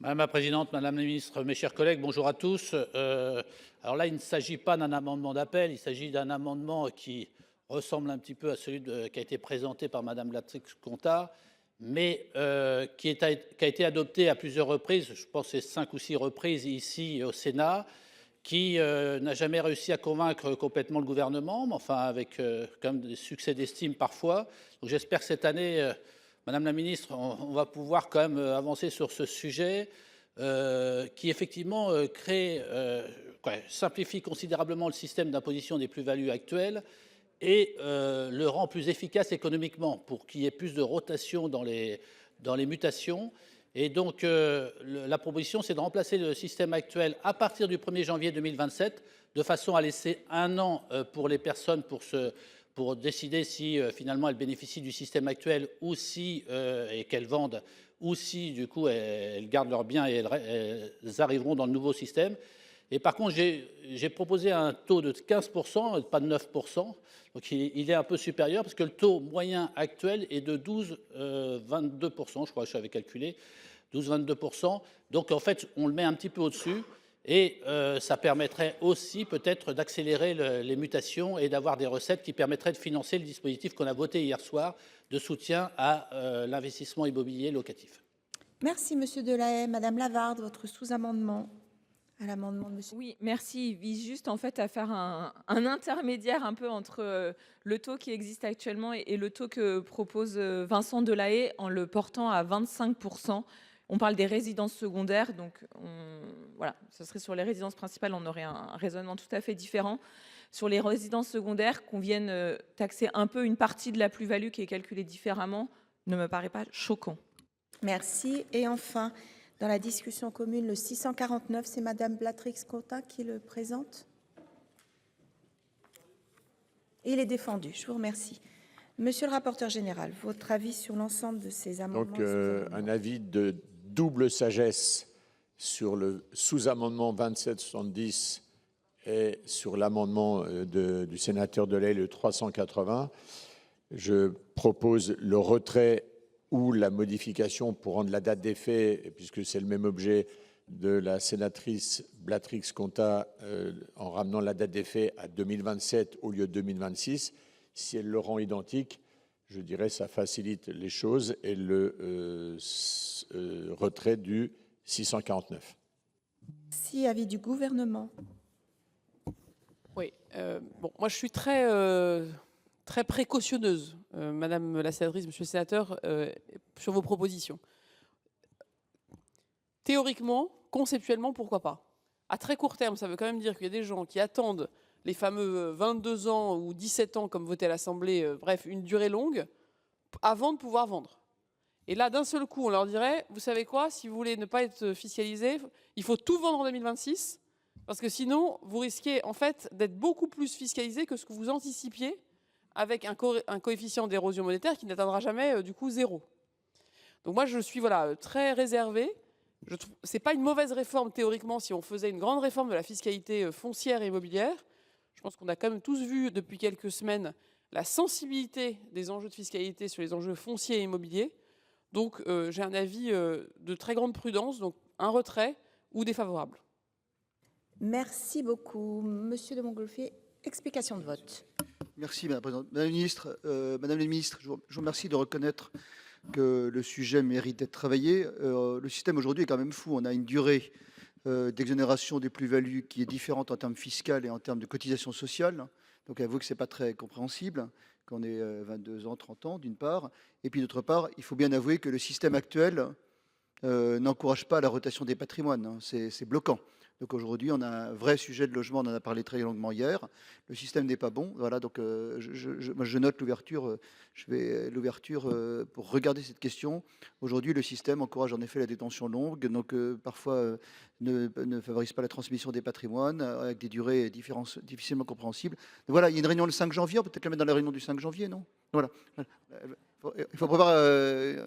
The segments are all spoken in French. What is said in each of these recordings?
Madame la présidente, madame la ministre, mes chers collègues, bonjour à tous. Alors là, il ne s'agit pas d'un amendement d'appel, il s'agit d'un amendement qui ressemble un petit peu à celui qui a été présenté par madame Blatrix-Contat, mais qui a été adopté à plusieurs reprises, je pense que c'est 5 ou 6 reprises ici au Sénat, qui n'a jamais réussi à convaincre complètement le gouvernement, mais enfin avec quand même des succès d'estime parfois. Donc j'espère que cette année, Madame la ministre, on va pouvoir quand même avancer sur ce sujet qui effectivement simplifie considérablement le système d'imposition des plus-values actuelles et le rend plus efficace économiquement pour qu'il y ait plus de rotation dans les mutations. Et donc, la proposition, c'est de remplacer le système actuel à partir du 1er janvier 2027, de façon à laisser un an pour les personnes pour décider si finalement elles bénéficient du système actuel ou si, et qu'elles vendent, ou si du coup elles gardent leurs biens et elles arriveront dans le nouveau système. Et par contre, j'ai proposé un taux de 15%, pas de 9%. Donc il est un peu supérieur parce que le taux moyen actuel est de 12-22%, je crois que j'avais calculé, 12-22%. Donc en fait, on le met un petit peu au-dessus et ça permettrait aussi peut-être d'accélérer les mutations et d'avoir des recettes qui permettraient de financer le dispositif qu'on a voté hier soir de soutien à l'investissement immobilier locatif. Merci, Monsieur Delahaye. Madame Lavarde, votre sous-amendement à l'amendement de Monsieur. Oui, merci. Il vise juste en fait à faire un intermédiaire un peu entre le taux qui existe actuellement et le taux que propose Vincent Delahaye en le portant à 25%. On parle des résidences secondaires, donc voilà, ce serait sur les résidences principales, on aurait un raisonnement tout à fait différent. Sur les résidences secondaires, qu'on vienne taxer un peu une partie de la plus-value qui est calculée différemment, ne me paraît pas choquant. Merci. Et enfin, dans la discussion commune, le 649, c'est Madame Blatrix-Contat qui le présente. Il est défendu. Je vous remercie. Monsieur le rapporteur général, votre avis sur l'ensemble de ces amendements? Donc, un avis de double sagesse sur le sous-amendement 2770 et sur l'amendement du sénateur Delahaye, le 380. Je propose le retrait ou la modification pour rendre la date d'effet, puisque c'est le même objet, de la sénatrice Blatrix-Contat en ramenant la date d'effet à 2027 au lieu de 2026. Si elle le rend identique, je dirais ça facilite les choses, et le retrait du 649. Si, avis du gouvernement. Oui, bon, moi je suis très précautionneuse, Madame la sénatrice, Monsieur le sénateur, sur vos propositions. Théoriquement, conceptuellement, pourquoi pas? À très court terme, ça veut quand même dire qu'il y a des gens qui attendent les fameux 22 ans ou 17 ans, comme voté à l'Assemblée, bref, une durée longue, avant de pouvoir vendre. Et là, d'un seul coup, on leur dirait, vous savez quoi, si vous voulez ne pas être fiscalisé, il faut tout vendre en 2026, parce que sinon, vous risquez en fait d'être beaucoup plus fiscalisé que ce que vous anticipiez avec un coefficient d'érosion monétaire qui n'atteindra jamais du coup 0. Donc moi, je suis très réservé. Ce n'est pas une mauvaise réforme théoriquement si on faisait une grande réforme de la fiscalité foncière et immobilière. Je pense qu'on a quand même tous vu depuis quelques semaines la sensibilité des enjeux de fiscalité sur les enjeux fonciers et immobiliers. Donc j'ai un avis de très grande prudence, donc un retrait ou défavorable. Merci beaucoup. Monsieur de Montgolfier, explication de vote. Merci Madame la Présidente. Madame la Ministre, je vous remercie de reconnaître que le sujet mérite d'être travaillé. Le système aujourd'hui est quand même fou. On a une durée d'exonération des plus-values qui est différente en termes fiscaux et en termes de cotisation sociale. Donc avouez que ce n'est pas très compréhensible quand on est 22 ans, 30 ans d'une part. Et puis d'autre part, il faut bien avouer que le système actuel n'encourage pas la rotation des patrimoines, hein. C'est bloquant. Donc aujourd'hui, on a un vrai sujet de logement, on en a parlé très longuement hier. Le système n'est pas bon. Voilà, donc moi, je note l'ouverture, pour regarder cette question. Aujourd'hui, le système encourage en effet la détention longue, donc parfois ne favorise pas la transmission des patrimoines avec des durées difficilement compréhensibles. Donc voilà, il y a une réunion le 5 janvier, peut-être la mettre dans la réunion du 5 janvier, non? Voilà. Il faut prévoir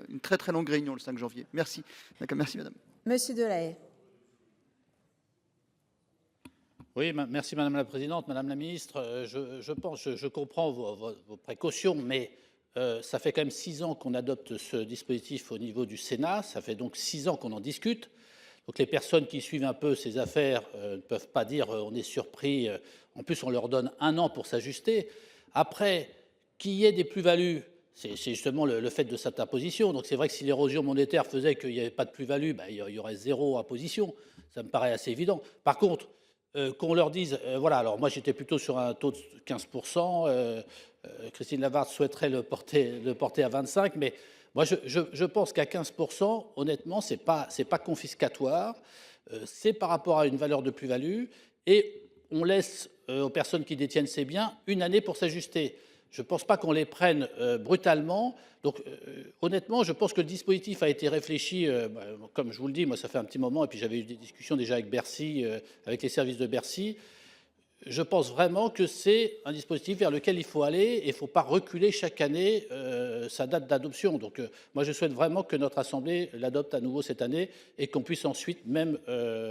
une très très longue réunion le 5 janvier. Merci. D'accord, merci madame. Monsieur Delahaye. Oui, merci Madame la Présidente. Madame la Ministre, je comprends vos précautions, mais ça fait quand même 6 ans qu'on adopte ce dispositif au niveau du Sénat. Ça fait donc 6 ans qu'on en discute. Donc les personnes qui suivent un peu ces affaires ne peuvent pas dire on est surpris. En plus, on leur donne 1 an pour s'ajuster. Après, qu'il y ait des plus-values, c'est justement le fait de cette imposition. Donc c'est vrai que si l'érosion monétaire faisait qu'il n'y avait pas de plus-value, il y aurait 0 imposition. Ça me paraît assez évident. Par contre, qu'on leur dise, voilà, alors moi j'étais plutôt sur un taux de 15%, Christine Lavarde souhaiterait le porter à 25%, mais moi je pense qu'à 15%, honnêtement, c'est pas confiscatoire, c'est par rapport à une valeur de plus-value, et on laisse aux personnes qui détiennent ces biens 1 année pour s'ajuster. Je ne pense pas qu'on les prenne brutalement. Donc, honnêtement, je pense que le dispositif a été réfléchi, comme je vous le dis, moi, ça fait un petit moment, et puis j'avais eu des discussions déjà avec Bercy, avec les services de Bercy. Je pense vraiment que c'est un dispositif vers lequel il faut aller, et il ne faut pas reculer chaque année sa date d'adoption. Donc, moi, je souhaite vraiment que notre Assemblée l'adopte à nouveau cette année, et qu'on puisse ensuite, même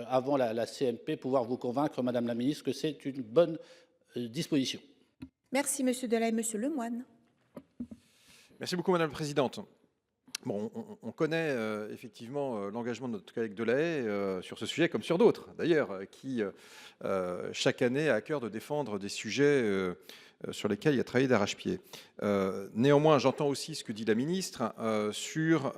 avant la CMP, pouvoir vous convaincre, Madame la Ministre, que c'est une bonne disposition. Merci, Monsieur Delahaye. Monsieur Lemoine. Merci beaucoup, Madame la Présidente. Bon, on connaît effectivement l'engagement de notre collègue Delahaye sur ce sujet, comme sur d'autres d'ailleurs, qui chaque année a à cœur de défendre des sujets sur lesquels il a travaillé d'arrache-pied. Néanmoins, j'entends aussi ce que dit la ministre sur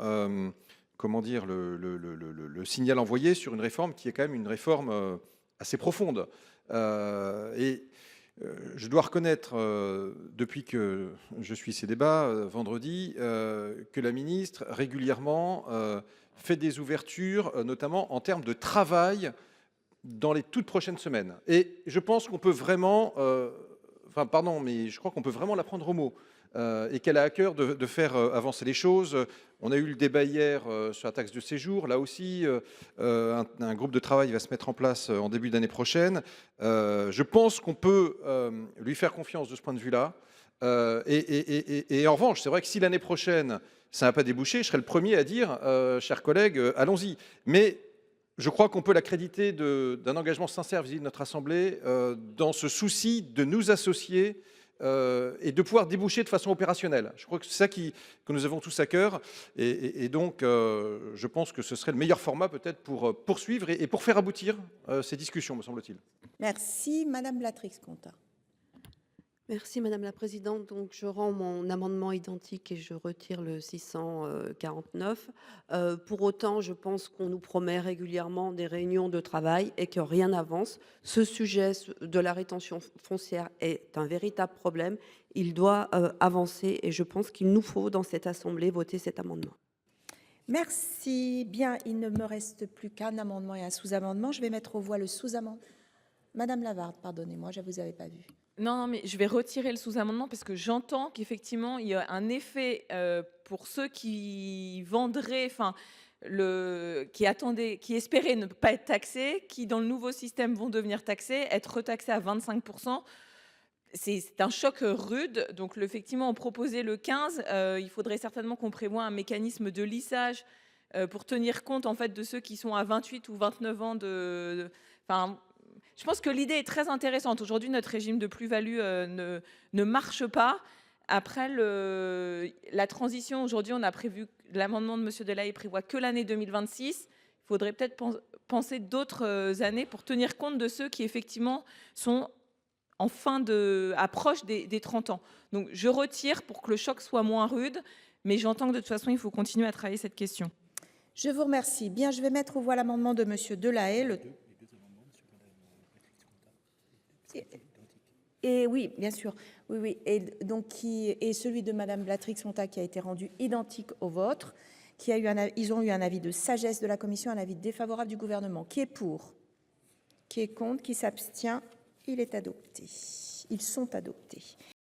comment dire, le signal envoyé sur une réforme qui est quand même une réforme assez profonde. Je dois reconnaître, depuis que je suis ces débats vendredi, que la ministre régulièrement fait des ouvertures, notamment en termes de travail dans les toutes prochaines semaines. Et je pense qu'on peut vraiment, mais je crois qu'on peut vraiment la prendre au mot. Et qu'elle a à cœur de faire avancer les choses. On a eu le débat hier sur la taxe de séjour. Là aussi, un groupe de travail va se mettre en place en début d'année prochaine. Je pense qu'on peut lui faire confiance de ce point de vue-là. Et en revanche, c'est vrai que si l'année prochaine, ça n'a pas débouché, je serai le premier à dire, chers collègues, allons-y. Mais je crois qu'on peut l'accréditer d'un engagement sincère vis-à-vis de notre Assemblée dans ce souci de nous associer et de pouvoir déboucher de façon opérationnelle. Je crois que c'est ça que nous avons tous à cœur. Et donc, je pense que ce serait le meilleur format peut-être pour poursuivre et pour faire aboutir ces discussions, me semble-t-il. Merci, Madame Blatrix-Contat. Merci Madame la Présidente. Donc je rends mon amendement identique et je retire le 649. Pour autant, je pense qu'on nous promet régulièrement des réunions de travail et que rien n'avance. Ce sujet de la rétention foncière est un véritable problème. Il doit avancer et je pense qu'il nous faut dans cette Assemblée voter cet amendement. Merci. Bien, il ne me reste plus qu'un amendement et un sous-amendement. Je vais mettre aux voix le sous-amendement. Madame Lavarde, pardonnez-moi, je ne vous avais pas vu. Non, mais je vais retirer le sous-amendement parce que j'entends qu'effectivement, il y a un effet pour ceux qui vendraient, qui espéraient ne pas être taxés, qui dans le nouveau système vont devenir taxés, être retaxés à 25%. C'est un choc rude. Donc, effectivement, on proposait le 15. Il faudrait certainement qu'on prévoie un mécanisme de lissage pour tenir compte en fait de ceux qui sont à 28 ou 29 ans je pense que l'idée est très intéressante. Aujourd'hui, notre régime de plus-value ne marche pas. Après, la transition, aujourd'hui, on a prévu, l'amendement de M. Delahaye prévoit que l'année 2026. Il faudrait peut-être penser d'autres années pour tenir compte de ceux qui, effectivement, sont approche des 30 ans. Donc, je retire pour que le choc soit moins rude, mais j'entends que de toute façon, il faut continuer à travailler cette question. Je vous remercie. Bien, je vais mettre aux voix l'amendement de M. Delahaye. Et oui, bien sûr. Oui. Et donc, celui de Mme Blatrix-Contat qui a été rendu identique au vôtre. Ils ont eu un avis de sagesse de la commission, un avis défavorable du gouvernement. Qui est pour? Qui est contre? Qui s'abstient? Il est adopté. Ils sont adoptés.